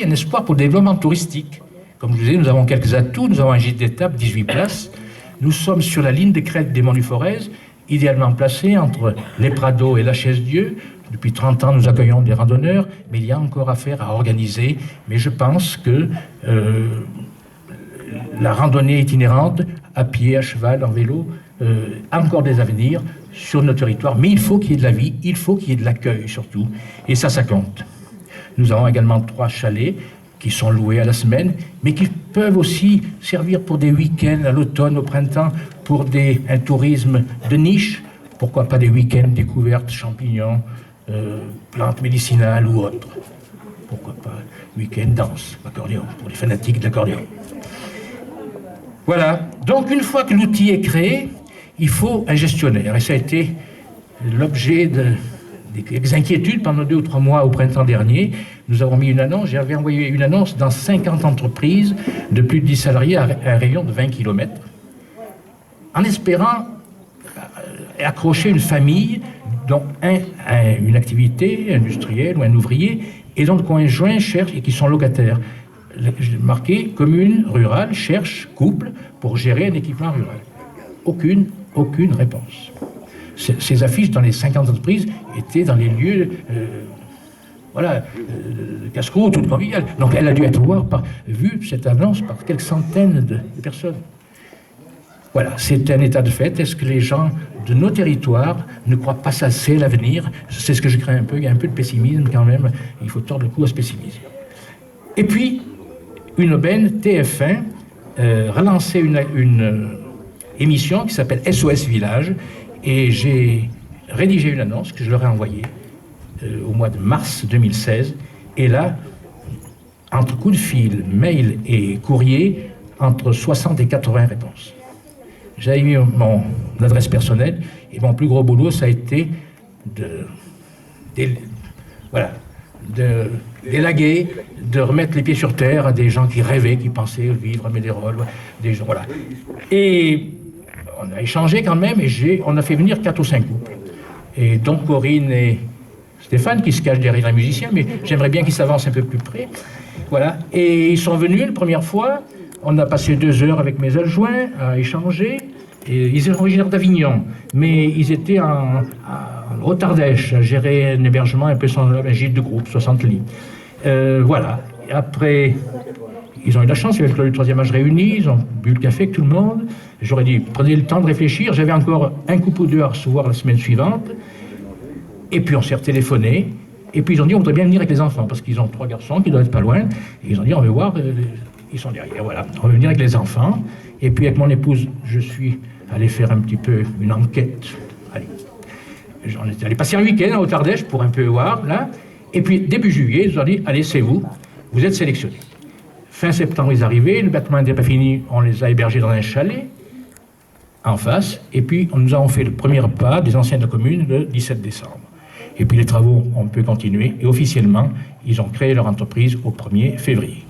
un espoir pour le développement touristique. Comme je vous disais, nous avons quelques atouts, nous avons un gîte d'étape, 18 places. Nous sommes sur la ligne de crête des Monts du Forez, idéalement placés entre les Prados et la Chaise-Dieu. Depuis 30 ans, nous accueillons des randonneurs, mais il y a encore à faire, à organiser. Mais je pense que la randonnée itinérante, à pied, à cheval, en vélo, a encore des avenirs sur nos territoires. Mais il faut qu'il y ait de la vie, il faut qu'il y ait de l'accueil surtout. Et ça compte. Nous avons également 3 chalets qui sont loués à la semaine, mais qui peuvent aussi servir pour des week-ends à l'automne, au printemps, pour un tourisme de niche. Pourquoi pas des week-ends découvertes, champignons, plantes médicinales ou autres. Pourquoi pas week-end danse, accordéon, pour les fanatiques de l'accordéon. Voilà. Donc, une fois que l'outil est créé, il faut un gestionnaire. Et ça a été l'objet des inquiétudes pendant 2 ou 3 mois au printemps dernier. Nous avons mis une annonce, j'avais envoyé une annonce dans 50 entreprises de plus de 10 salariés à un rayon de 20 km, en espérant accrocher une famille dont une activité industrielle ou un ouvrier et dont le conjoint cherche et qui sont locataires. J'ai marqué commune rurale cherche couple pour gérer un équipement rural. Aucune réponse. Ces affiches dans les 50 entreprises étaient dans les lieux de casse-croûte ou de convivial. Donc elle a dû être vue, cette annonce, par quelques centaines de personnes. Voilà, c'est un état de fait. Est-ce que les gens de nos territoires ne croient pas assez l'avenir? C'est ce que je crains un peu. Il y a un peu de pessimisme quand même. Il faut tordre le cou à ce pessimisme. Et puis, une aubaine, TF1, relançait une émission qui s'appelle SOS Village. Et j'ai rédigé une annonce que je leur ai envoyée au mois de mars 2016. Et là, entre coups de fil, mail et courrier, entre 60 et 80 réponses. J'avais mis mon adresse personnelle et mon plus gros boulot, ça a été d'élaguer, de remettre les pieds sur terre à des gens qui rêvaient, qui pensaient vivre à Médérol, des gens, voilà. Et on a échangé quand même et on a fait venir 4 ou 5 couples. Et donc Corinne et Stéphane qui se cachent derrière un musicien, mais j'aimerais bien qu'ils s'avancent un peu plus près. Voilà. Et ils sont venus la première fois. On a passé 2 heures avec mes adjoints à échanger. Et ils sont originaires d'Avignon, mais ils étaient en Haute-Ardèche à gérer un hébergement un peu sans un gîte de groupe, 60 lits. Voilà. Et après, ils ont eu la chance, il y avait le 3e âge réuni, ils ont bu le café avec tout le monde. J'aurais dit, prenez le temps de réfléchir. J'avais encore un couple ou 2 à recevoir la semaine suivante. Et puis on s'est retéléphoné. Et puis ils ont dit, on voudrait bien venir avec les enfants, parce qu'ils ont 3 garçons qui doivent être pas loin. Et ils ont dit, on veut voir, ils sont derrière, voilà. On veut venir avec les enfants. Et puis avec mon épouse, je suis allé faire un petit peu une enquête. Allez. On était allé passer un week-end à Haute-Ardèche pour un peu voir, là. Et puis début juillet, ils ont dit, allez, c'est vous êtes sélectionnés. Fin septembre, ils arrivaient, le bâtiment n'était pas fini, on les a hébergés dans un chalet, en face, et puis nous avons fait le premier pas des anciens de la commune le 17 décembre. Et puis les travaux, on peut continuer, et officiellement, ils ont créé leur entreprise au 1er février.